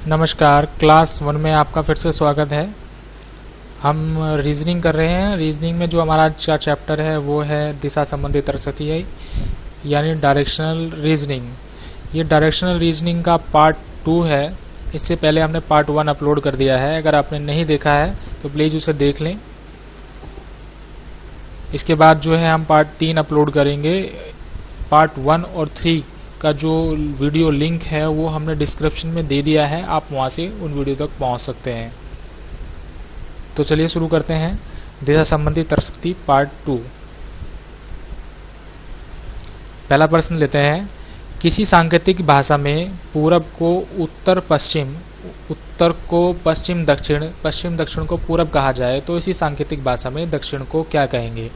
नमस्कार, क्लास 1 में आपका फिर से स्वागत है। हम रीजनिंग कर रहे हैं। रीजनिंग में जो हमारा आज का चैप्टर है वो है दिशा संबंधी तर्कसंगति यानी डायरेक्शनल रीजनिंग। ये डायरेक्शनल रीजनिंग का पार्ट 2 है। इससे पहले हमने पार्ट 1 अपलोड कर दिया है। अगर आपने नहीं देखा है तो प्लीज़ उसे देख लें। इसके बाद जो है हम पार्ट 3 अपलोड करेंगे। पार्ट 1 और 3 का जो वीडियो लिंक है वो हमने डिस्क्रिप्शन में दे दिया है, आप वहाँ से उन वीडियो तक पहुँच सकते हैं। तो चलिए शुरू करते हैं। दिशा संबंधी तर्कसंगति पार्ट 2। पहला प्रश्न लेते हैं। किसी सांकेतिक भाषा में पूरब को उत्तर पश्चिम, उत्तर को पश्चिम दक्षिण, पश्चिम दक्षिण को पूरब कहा जाए तो इसी सांकेतिक भाषा में दक्षिण को क्या कहेंगे?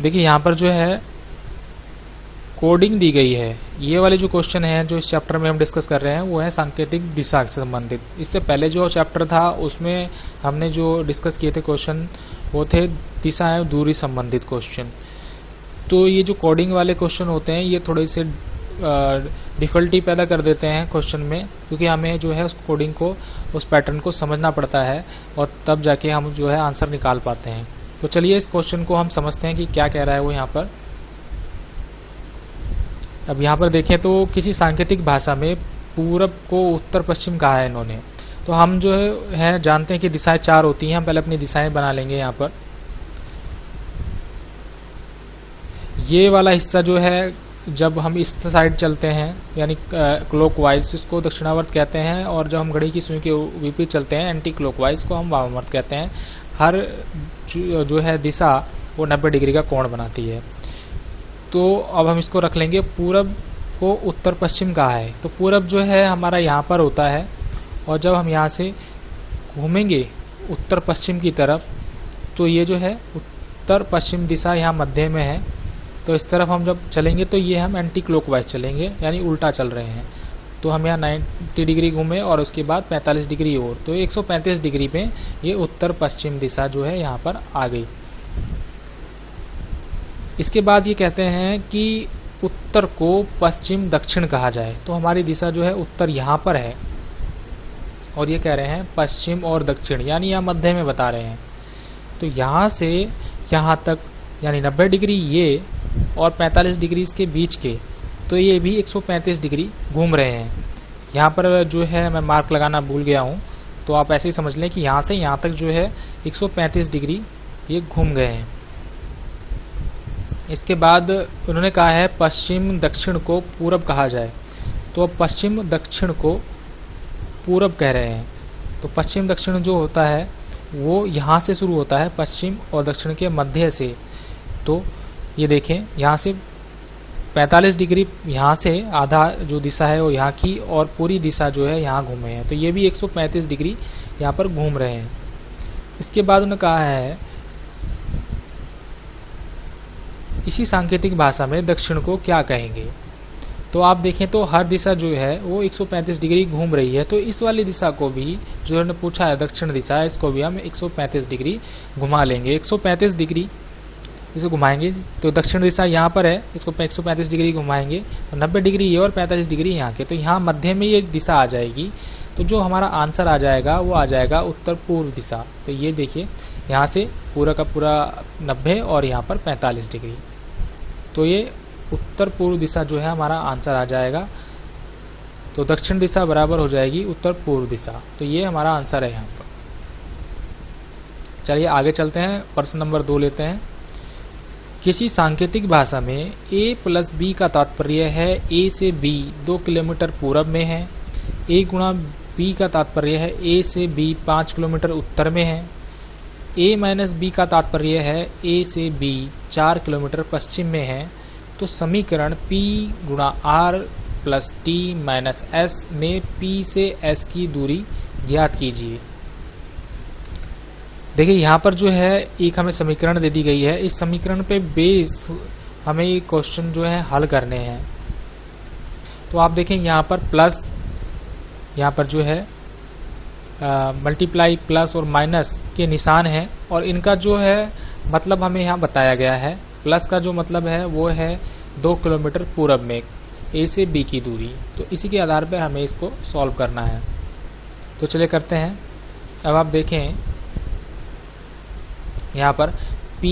देखिए यहाँ पर जो है कोडिंग दी गई है। ये वाले जो क्वेश्चन है जो इस चैप्टर में हम डिस्कस कर रहे हैं वो है सांकेतिक दिशा से संबंधित। इससे पहले जो चैप्टर था उसमें हमने जो डिस्कस किए थे क्वेश्चन वो थे दिशा एवं दूरी संबंधित क्वेश्चन। तो ये जो कोडिंग वाले क्वेश्चन होते हैं ये थोड़े से डिफ़िकल्टी पैदा कर देते हैं क्वेश्चन में, क्योंकि हमें जो है उस कोडिंग को, उस पैटर्न को समझना पड़ता है और तब जाके हम जो है आंसर निकाल पाते हैं। तो चलिए इस क्वेश्चन को हम समझते हैं कि क्या कह रहा है वो यहाँ पर। अब यहाँ पर देखें तो किसी सांकेतिक भाषा में पूरब को उत्तर पश्चिम कहा है इन्होंने। तो हम जो है जानते हैं कि दिशाएं 4 होती हैं। हम पहले अपनी दिशाएं बना लेंगे। यहाँ पर ये वाला हिस्सा जो है जब हम इस साइड चलते हैं यानी क्लॉकवाइज, इसको दक्षिणावर्त कहते हैं, और जब हम घड़ी की सुई के विपरीत चलते हैं एंटी क्लॉकवाइज को हम वामावर्त कहते हैं। हर जो है दिशा वो 90 डिग्री का कोण बनाती है। तो अब हम इसको रख लेंगे। पूरब को उत्तर पश्चिम कहा है तो पूरब जो है हमारा यहाँ पर होता है, और जब हम यहाँ से घूमेंगे उत्तर पश्चिम की तरफ तो ये जो है उत्तर पश्चिम दिशा यहाँ मध्य में है। तो इस तरफ हम जब चलेंगे तो ये हम एंटी क्लॉकवाइज चलेंगे यानी उल्टा चल रहे हैं। तो हम यहाँ 90 डिग्री घूमे और उसके बाद 45 डिग्री और, तो 135 डिग्री में ये उत्तर पश्चिम दिशा जो है यहाँ पर आ गई। इसके बाद ये कहते हैं कि उत्तर को पश्चिम दक्षिण कहा जाए तो हमारी दिशा जो है उत्तर यहाँ पर है, और ये कह रहे हैं पश्चिम और दक्षिण यानी यहाँ मध्य में बता रहे हैं। तो यहाँ से यहाँ तक यानी 90 डिग्री ये और 45 डिग्री इसके बीच के, तो ये भी 135 डिग्री घूम रहे हैं। यहाँ पर जो है मैं मार्क लगाना भूल गया हूँ, तो आप ऐसे ही समझ लें कि यहाँ से यहाँ तक जो है 135 डिग्री ये घूम गए हैं। इसके बाद उन्होंने कहा है पश्चिम दक्षिण को पूरब कहा जाए। तो अब पश्चिम दक्षिण को पूरब कह रहे हैं। तो पश्चिम दक्षिण जो होता है वो यहाँ से शुरू होता है, पश्चिम और दक्षिण के मध्य से। तो ये देखें यहाँ से 45 डिग्री यहाँ से आधा जो दिशा है वो यहाँ की, और पूरी दिशा जो है यहाँ घूमे हैं। तो ये भी 135 डिग्री यहाँ पर घूम रहे हैं। इसके बाद उन्होंने कहा है इसी सांकेतिक भाषा में दक्षिण को क्या कहेंगे। तो आप देखें तो हर दिशा जो है वो 135 डिग्री घूम रही है। तो इस वाली दिशा को भी जो उन्होंने पूछा है दक्षिण दिशा, इसको भी हम 135 डिग्री घुमा लेंगे। 135 डिग्री इसे घुमाएंगे तो दक्षिण दिशा यहाँ पर है, इसको 135 डिग्री घुमाएंगे तो 90 डिग्री ये और 45 डिग्री यहाँ के, तो यहाँ मध्य में ये दिशा आ जाएगी। तो जो हमारा आंसर आ जाएगा वो आ जाएगा उत्तर पूर्व दिशा। तो ये देखिए यहाँ से पूरा का पूरा 90 और यहाँ पर 45 डिग्री, तो ये उत्तर पूर्व दिशा जो है हमारा आंसर आ जाएगा। तो दक्षिण दिशा बराबर हो जाएगी उत्तर पूर्व दिशा। तो ये हमारा आंसर है यहाँ पर। चलिए आगे चलते हैं। प्रश्न नंबर 2 लेते हैं। किसी सांकेतिक भाषा में a प्लस b का तात्पर्य है a से b 2 किलोमीटर पूरब में है, a गुणा b का तात्पर्य है a से b 5 किलोमीटर उत्तर में है, a माइनस b का तात्पर्य है a से b 4 किलोमीटर पश्चिम में है। तो समीकरण p गुणा r plus t minus s में p से s की दूरी ज्ञात कीजिए। देखिए यहाँ पर जो है एक हमें समीकरण दे दी गई है। इस समीकरण पे बेस हमें ये क्वेश्चन जो है हल करने हैं। तो आप देखें यहाँ पर प्लस, यहाँ पर जो है मल्टीप्लाई प्लस और माइनस के निशान हैं, और इनका जो है मतलब हमें यहाँ बताया गया है। प्लस का जो मतलब है वो है 2 किलोमीटर पूरब में, ए से बी की दूरी। तो इसी के आधार पर हमें इसको सॉल्व करना है। तो चलिए करते हैं। अब आप देखें यहाँ पर P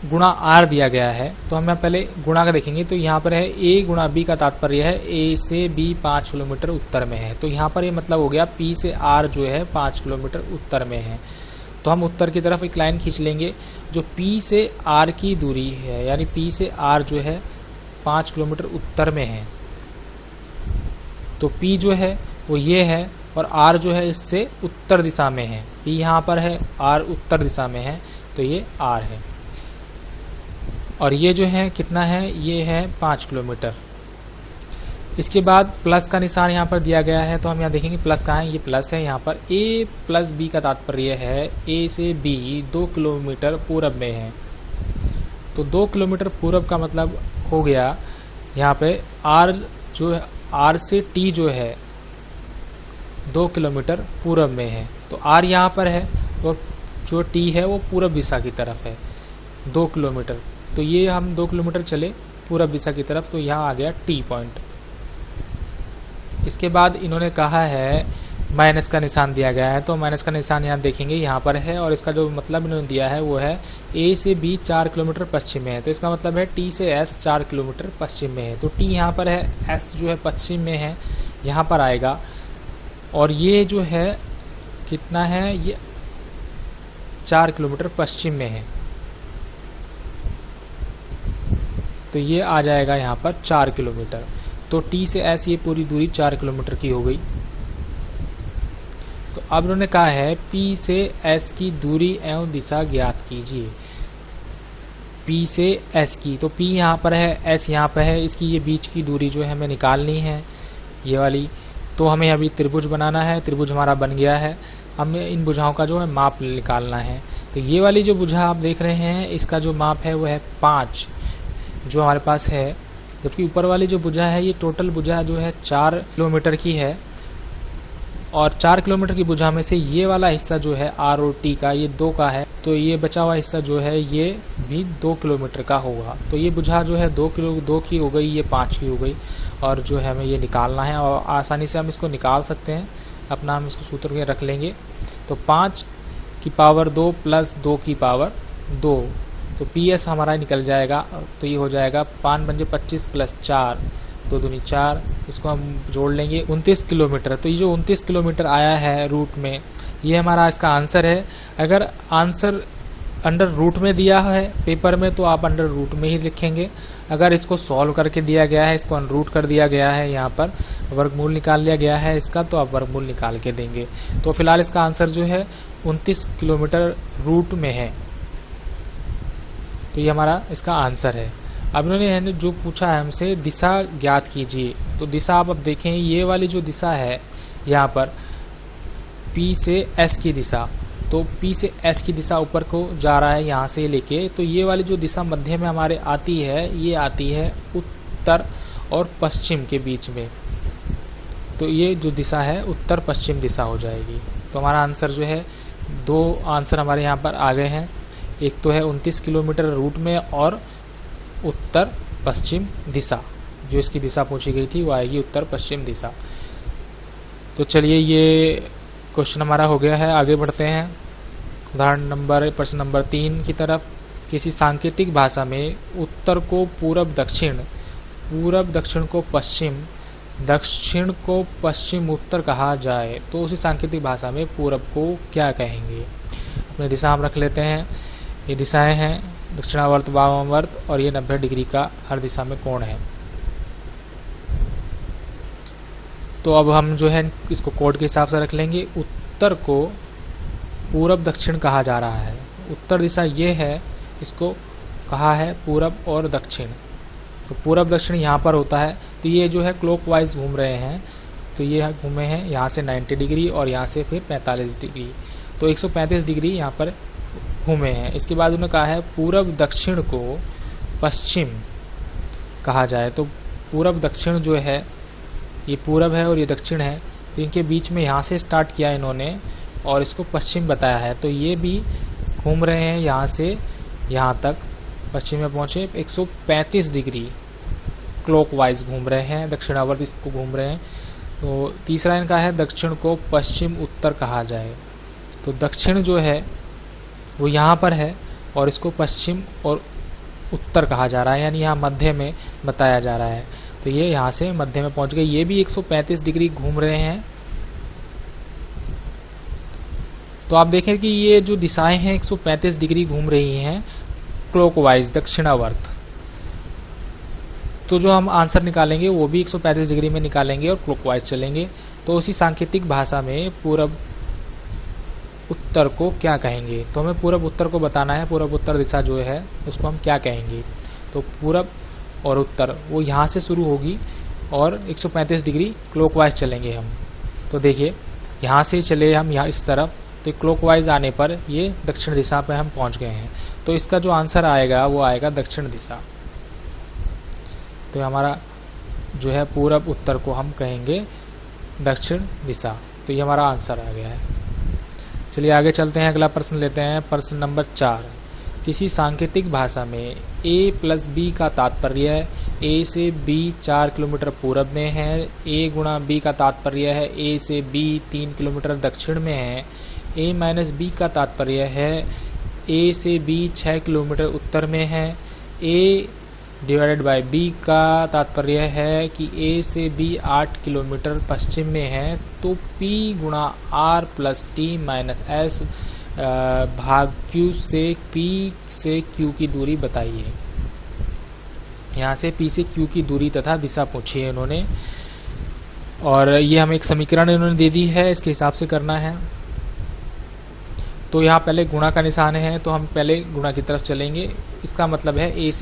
गुणा R दिया गया है, तो हम यहाँ पहले गुणा का देखेंगे। तो यहाँ पर है A गुणा B का तात्पर्य है A से B 5 किलोमीटर उत्तर में है। तो यहाँ पर ये मतलब हो गया P से R जो है 5 किलोमीटर उत्तर में है। तो हम उत्तर की तरफ एक लाइन खींच लेंगे। जो P से R की दूरी है, यानी P से R जो है 5 किलोमीटर उत्तर में है, तो P जो है वो ये है और R जो है इससे उत्तर दिशा में है। P यहाँ पर है, R उत्तर दिशा में है, तो ये R है। और ये जो है कितना है, ये है 5 किलोमीटर। इसके बाद प्लस का निशान यहाँ पर दिया गया है, तो हम यहाँ देखेंगे प्लस कहाँ है, ये प्लस है यहाँ पर। A प्लस B का तात्पर्य है A से B 2 किलोमीटर पूरब में है। तो 2 किलोमीटर पूरब का मतलब हो गया यहाँ पे R जो है, R से T जो है 2 किलोमीटर पूरब में है। तो R यहाँ पर है और जो T है वो पूरब दिशा की तरफ है 2 किलोमीटर। तो ये हम 2 किलोमीटर चले पूरब दिशा की तरफ, तो यहाँ आ गया T पॉइंट। इसके बाद इन्होंने कहा है माइनस का निशान दिया गया है, तो माइनस का निशान यहाँ देखेंगे यहाँ पर है, और इसका जो मतलब इन्होंने दिया है वो है A से B 4 किलोमीटर पश्चिम में है। तो इसका मतलब है T से S 4 किलोमीटर पश्चिम में है। तो T यहाँ पर है, S जो है पश्चिम में है, यहाँ पर आएगा। और ये जो है कितना है, ये 4 किलोमीटर पश्चिम में है, तो ये आ जाएगा यहाँ पर 4 किलोमीटर। तो T से S ये पूरी दूरी 4 किलोमीटर की हो गई। तो अब उन्होंने कहा है P से S की दूरी एवं दिशा ज्ञात कीजिए। P से S की, तो P यहाँ पर है, S यहाँ पर है, इसकी ये बीच की दूरी जो है हमें निकालनी है, ये वाली। तो हमें अभी त्रिभुज बनाना है। त्रिभुज हमारा बन गया है, हमें इन भुजाओं का जो है माप निकालना है। तो ये वाली जो भुजा आप देख रहे हैं, इसका जो माप है वो है 5 जो हमारे पास है, जबकि ऊपर वाली जो भुजा है ये टोटल भुजा जो है 4 किलोमीटर की है। और 4 किलोमीटर की भुजा में से ये वाला हिस्सा जो है R और T का, ये 2 का है, तो ये बचा हुआ हिस्सा जो है ये भी 2 किलोमीटर का होगा। तो ये भुजा जो है 2 की हो गई, ये 5 की हो गई, और जो है हमें ये निकालना है। और आसानी से हम इसको निकाल सकते हैं, अपना हम इसको सूत्र में रख लेंगे। तो 5 की पावर 2 प्लस 2 की पावर 2, तो PS हमारा निकल जाएगा। तो ये हो जाएगा 5 बन 25 प्लस 4 2 दूनी 4, इसको हम जोड़ लेंगे 29 किलोमीटर। तो ये जो 29 किलोमीटर आया है रूट में, ये हमारा इसका आंसर है। अगर आंसर अंडर रूट में दिया है पेपर में, तो आप अंडर रूट में ही लिखेंगे। अगर इसको सॉल्व करके दिया गया है, इसको अनरूट कर दिया गया है, यहाँ पर वर्गमूल निकाल लिया गया है इसका, तो आप वर्गमूल निकाल के देंगे। तो फिलहाल इसका आंसर जो है 29 किलोमीटर रूट में है। तो ये हमारा इसका आंसर है। अब इन्होंने जो पूछा है हमसे दिशा ज्ञात कीजिए, तो दिशा आप अब देखें, ये वाली जो दिशा है यहाँ पर P से S की दिशा, तो P से S की दिशा ऊपर को जा रहा है यहाँ से लेके। तो ये वाली जो दिशा मध्य में हमारे आती है, ये आती है उत्तर और पश्चिम के बीच में। तो ये जो दिशा है उत्तर पश्चिम दिशा हो जाएगी। तो हमारा आंसर जो है, 2 आंसर हमारे यहाँ पर आ गए हैं। एक तो है 29 किलोमीटर रूट में, और उत्तर पश्चिम दिशा, जो इसकी दिशा पूछी गई थी वो आएगी उत्तर पश्चिम दिशा। तो चलिए ये क्वेश्चन हमारा हो गया है। आगे बढ़ते हैं प्रश्न नंबर 3 की तरफ। किसी सांकेतिक भाषा में उत्तर को पूरब दक्षिण, पूरब दक्षिण को पश्चिम, दक्षिण को पश्चिम उत्तर कहा जाए, तो उसी सांकेतिक भाषा में पूरब को क्या कहेंगे। अपने दिशा हम रख लेते हैं। ये दिशाएं हैं दक्षिणावर्त, वामावर्त, और ये 90 डिग्री का हर दिशा में कोण है। तो अब हम जो है इसको कोड के हिसाब से रख लेंगे। उत्तर को पूरब दक्षिण कहा जा रहा है। उत्तर दिशा ये है, इसको कहा है पूरब और दक्षिण। तो पूरब दक्षिण यहाँ पर होता है। तो ये जो है क्लॉकवाइज घूम रहे हैं, तो ये घूमे हैं यहाँ से 90 डिग्री और यहाँ से फिर 45 डिग्री, तो 135 डिग्री यहाँ पर घूमे हैं। इसके बाद उन्होंने कहा है पूरब दक्षिण को पश्चिम कहा जाए। तो पूरब दक्षिण जो है, ये पूरब है और ये दक्षिण है, तो इनके बीच में यहाँ से स्टार्ट किया इन्होंने और इसको पश्चिम बताया है। तो ये भी घूम रहे हैं यहाँ से यहाँ तक, पश्चिम में पहुँचे 135 डिग्री क्लॉकवाइज घूम रहे हैं, दक्षिणावर्त इसको घूम रहे हैं। तो तीसरा इनका है दक्षिण को पश्चिम उत्तर कहा जाए। तो दक्षिण जो है वो यहाँ पर है और इसको पश्चिम और उत्तर कहा जा रहा है, यानी यहाँ मध्य में बताया जा रहा है। तो ये यहाँ से मध्य में पहुँच गए। ये भी 135 डिग्री घूम रहे हैं। तो आप देखें कि ये जो दिशाएं हैं 135 डिग्री घूम रही हैं क्लॉकवाइज, दक्षिणावर्त। तो जो हम आंसर निकालेंगे वो भी 135 डिग्री में निकालेंगे और क्लॉकवाइज चलेंगे। तो उसी सांकेतिक भाषा में पूरब उत्तर को क्या कहेंगे, तो हमें पूरब उत्तर को बताना है। पूरब उत्तर दिशा जो है उसको हम क्या कहेंगे। तो पूरब और उत्तर वो यहाँ से शुरू होगी और 135 डिग्री क्लॉकवाइज चलेंगे हम। तो देखिए यहाँ से चले हम यहाँ इस तरफ, तो क्लॉकवाइज आने पर ये दक्षिण दिशा पे हम पहुँच गए हैं। तो इसका जो आंसर आएगा वो आएगा दक्षिण दिशा। तो हमारा जो है पूरब उत्तर को हम कहेंगे दक्षिण दिशा। तो ये हमारा आंसर आ गया है। चलिए आगे चलते हैं, अगला प्रश्न लेते हैं। प्रश्न नंबर 4, किसी सांकेतिक भाषा में a + b का तात्पर्य a से b 4 किलोमीटर पूरब में है, a गुणा b का तात्पर्य है a से b 3 किलोमीटर दक्षिण में है, a - b का तात्पर्य है a से b 6 किलोमीटर उत्तर में है, a/b का तात्पर्य है कि a से b 8 किलोमीटर पश्चिम में है। तो p गुणा r + t - s भाग q से p से q की दूरी बताइए। यहाँ से p से q की दूरी तथा दिशा पूछी है इन्होंने, और ये हमें एक समीकरण इन्होंने दे दी है, इसके हिसाब से करना है। तो यहाँ पहले गुणा का निशान है, तो हम पहले गुणा की तरफ चलेंगे। इसका मतलब है a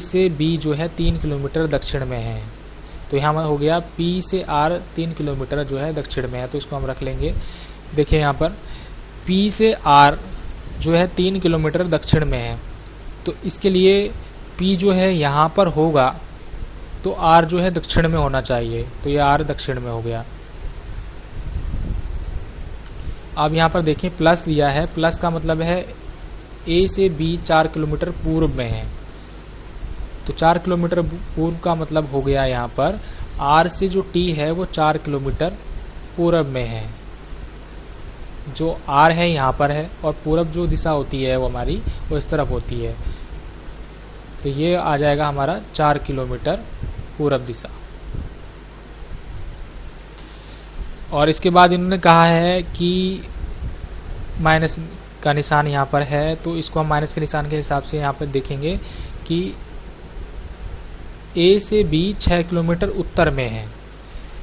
से b जो है 3 किलोमीटर दक्षिण में है। तो यहाँ हो गया p से r 3 किलोमीटर जो है दक्षिण में है, तो इसको हम रख लेंगे। देखिए यहाँ पर p से r जो है 3 किलोमीटर दक्षिण में है, तो इसके लिए p जो है यहाँ पर होगा, तो r जो है दक्षिण में होना चाहिए। तो ये r दक्षिण में हो गया। अब यहाँ पर देखिए प्लस दिया है, प्लस का मतलब है a से b 4 किलोमीटर पूर्व में है। तो 4 किलोमीटर पूर्व का मतलब हो गया यहाँ पर r से जो t है वो 4 किलोमीटर पूरब में है। जो r है यहाँ पर है, और पूरब जो दिशा होती है वो हमारी वो इस तरफ होती है। तो ये आ जाएगा हमारा 4 किलोमीटर पूरब दिशा। और इसके बाद इन्होंने कहा है कि माइनस का निशान यहाँ पर है, तो इसको हम माइनस के निशान के हिसाब से यहाँ पर देखेंगे कि a से b 6 किलोमीटर उत्तर में है।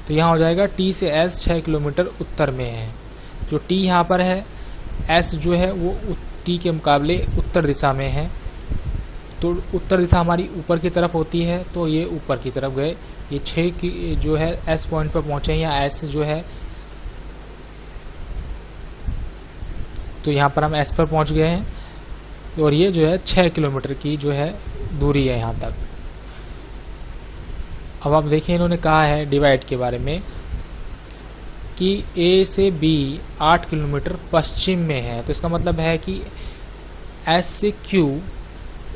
तो यहाँ हो जाएगा t से s 6 किलोमीटर उत्तर में है। जो t यहाँ पर है, s जो है वो t के मुकाबले उत्तर दिशा में है। तो उत्तर दिशा हमारी ऊपर की तरफ होती है, तो ये ऊपर की तरफ गए। ये 6 की जो है s पॉइंट पर पहुँचे, यहाँ s जो है, तो यहाँ पर हम s पर पहुँच गए हैं। और ये जो है 6 किलोमीटर की जो है दूरी है यहाँ तक। अब आप देखिए इन्होंने कहा है डिवाइड के बारे में कि a से b 8 किलोमीटर पश्चिम में है। तो इसका मतलब है कि s से q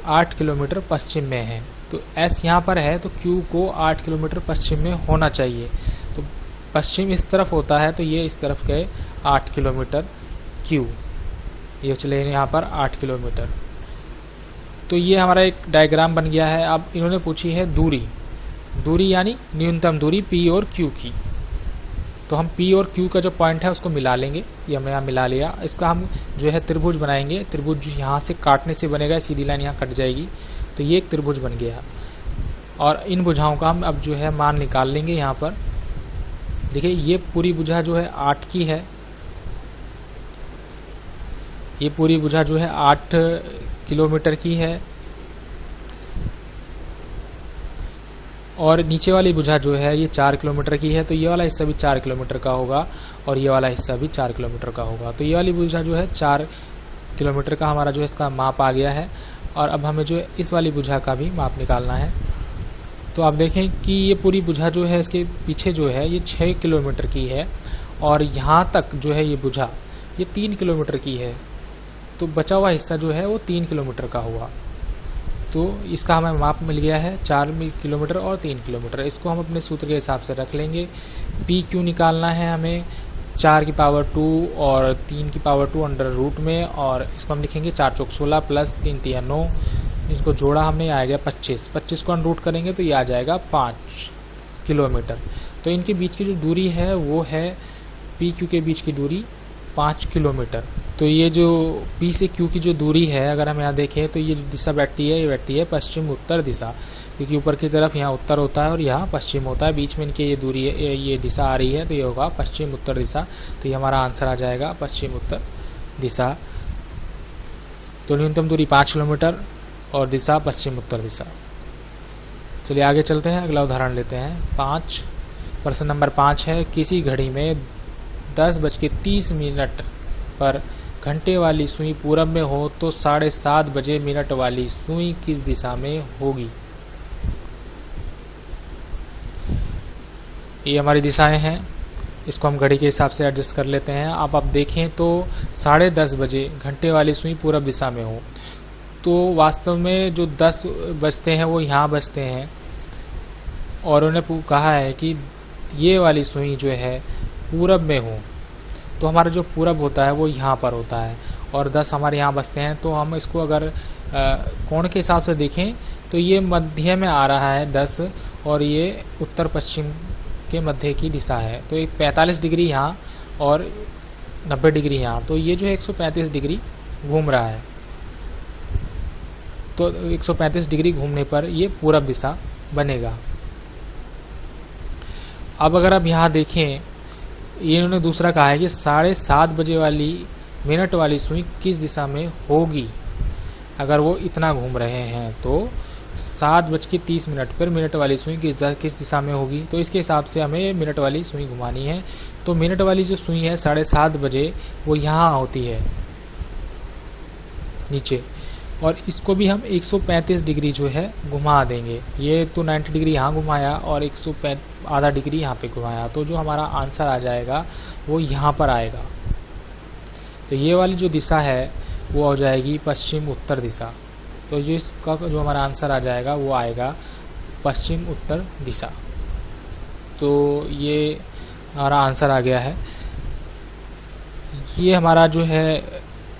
8 किलोमीटर पश्चिम में है। तो s यहाँ पर है, तो q को 8 किलोमीटर पश्चिम में होना चाहिए। तो पश्चिम इस तरफ होता है, तो ये इस तरफ गए 8 किलोमीटर q, ये चले यहाँ पर 8 किलोमीटर। तो ये हमारा एक डायग्राम बन गया है। अब इन्होंने पूछी है दूरी यानी न्यूनतम दूरी p और q की। तो हम p और q का जो पॉइंट है उसको मिला लेंगे। ये हमने यहाँ मिला लिया। इसका हम जो है त्रिभुज बनाएंगे। त्रिभुज यहाँ से काटने से बनेगा, सीधी लाइन यहाँ कट जाएगी। तो ये एक त्रिभुज बन गया। और इन भुजाओं का हम अब जो है मान निकाल लेंगे। यहाँ पर देखिए ये पूरी भुजा जो है 8 की है। ये पूरी भुजा जो है 8 किलोमीटर की है, और नीचे वाली भुजा जो है ये 4 किलोमीटर की है। तो ये वाला हिस्सा भी 4 किलोमीटर का होगा, और ये वाला हिस्सा भी 4 किलोमीटर का होगा। तो ये वाली भुजा जो है 4 किलोमीटर का हमारा जो है इसका माप आ गया है। और अब हमें जो है इस वाली भुजा का भी माप निकालना है। तो आप देखें कि ये पूरी भुजा जो है इसके पीछे जो है ये 6 किलोमीटर की है, और यहाँ तक जो है ये भुजा ये 3 किलोमीटर की है। तो बचा हुआ हिस्सा जो है वो 3 किलोमीटर का हुआ। तो इसका हमें माप मिल गया है 4 किलोमीटर और 3 किलोमीटर। इसको हम अपने सूत्र के हिसाब से रख लेंगे। पी क्यू निकालना है हमें 4 की पावर 2 और 3 की पावर 2 अंडर रूट में, और इसको हम लिखेंगे 4 चौक 16 प्लस 3 तिया 9, इसको जोड़ा हमने आएगा 25। 25 को अनरूट करेंगे तो ये आ जाएगा 5 किलोमीटर। तो इनके बीच की जो दूरी है वो है पी क्यू के बीच की दूरी 5 किलोमीटर। तो ये जो पी से क्यू की जो दूरी है, अगर हम यहाँ देखें तो ये जो दिशा बैठती है, ये बैठती है पश्चिम उत्तर दिशा, क्योंकि ऊपर की तरफ यहाँ उत्तर होता है और यहाँ पश्चिम होता है, बीच में इनके ये दूरी है, ये दिशा आ रही है, तो ये होगा पश्चिम उत्तर दिशा। तो ये हमारा आंसर आ जाएगा पश्चिम उत्तर दिशा। तो न्यूनतम दूरी 5 किलोमीटर और दिशा पश्चिम उत्तर दिशा। चलिए आगे चलते हैं, अगला उदाहरण लेते हैं। प्रश्न नंबर 5 है, किसी घड़ी में 10:30 पर घंटे वाली सुई पूरब में हो तो 7:30 बजे मिनट वाली सुई किस दिशा में होगी। ये हमारी दिशाएं हैं, इसको हम घड़ी के हिसाब से एडजस्ट कर लेते हैं। अब आप देखें तो 10:30 बजे घंटे वाली सुई पूरब दिशा में हो, तो वास्तव में जो 10 बजते हैं वो यहाँ बजते हैं, और उन्हें कहा है कि ये वाली सुई जो है पूरब में हो, तो हमारा जो पूरब होता है वो यहाँ पर होता है, और 10 हमारे यहाँ बजते हैं। तो हम इसको अगर कोण के हिसाब से देखें तो ये मध्य में आ रहा है 10, और ये उत्तर पश्चिम के मध्य की दिशा है। तो एक 45 डिग्री यहाँ और 90 डिग्री यहाँ, तो ये जो है 135 डिग्री घूम रहा है। तो 135 डिग्री घूमने पर ये पूरब दिशा बनेगा। अब अगर आप यहाँ देखें, ये इन्होंने दूसरा कहा है कि 7:30 बजे वाली मिनट वाली सुई किस दिशा में होगी। अगर वो इतना घूम रहे हैं तो 7:30 पर मिनट वाली सुई किस दिशा में होगी। तो इसके हिसाब से हमें मिनट वाली सुई घुमानी है। तो मिनट वाली जो सुई है 7:30 बजे वो यहाँ होती है नीचे, और इसको भी हम 135 डिग्री जो है घुमा देंगे। ये तो 90 डिग्री यहाँ घुमाया और 135 आधा डिग्री यहाँ पे घुमाया, तो जो हमारा आंसर आ जाएगा वो यहाँ पर आएगा। तो ये वाली जो दिशा है वो हो जाएगी पश्चिम उत्तर दिशा। तो जो इसका जो हमारा आंसर आ जाएगा वो आएगा पश्चिम उत्तर दिशा। तो ये हमारा आंसर आ गया है। ये हमारा जो है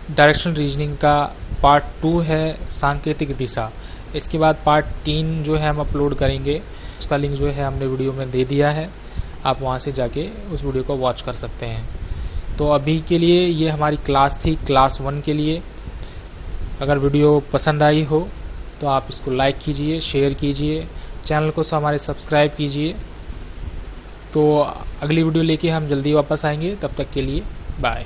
डायरेक्शन रीजनिंग का पार्ट 2 है, सांकेतिक दिशा। इसके बाद पार्ट 3 जो है हम अपलोड करेंगे, उसका लिंक जो है हमने वीडियो में दे दिया है, आप वहाँ से जाके उस वीडियो को वॉच कर सकते हैं। तो अभी के लिए ये हमारी क्लास थी, क्लास 1 के लिए। अगर वीडियो पसंद आई हो तो आप इसको लाइक कीजिए, शेयर कीजिए, चैनल को हमारे सब्सक्राइब कीजिए। तो अगली वीडियो लेके हम जल्दी वापस आएंगे, तब तक के लिए बाय।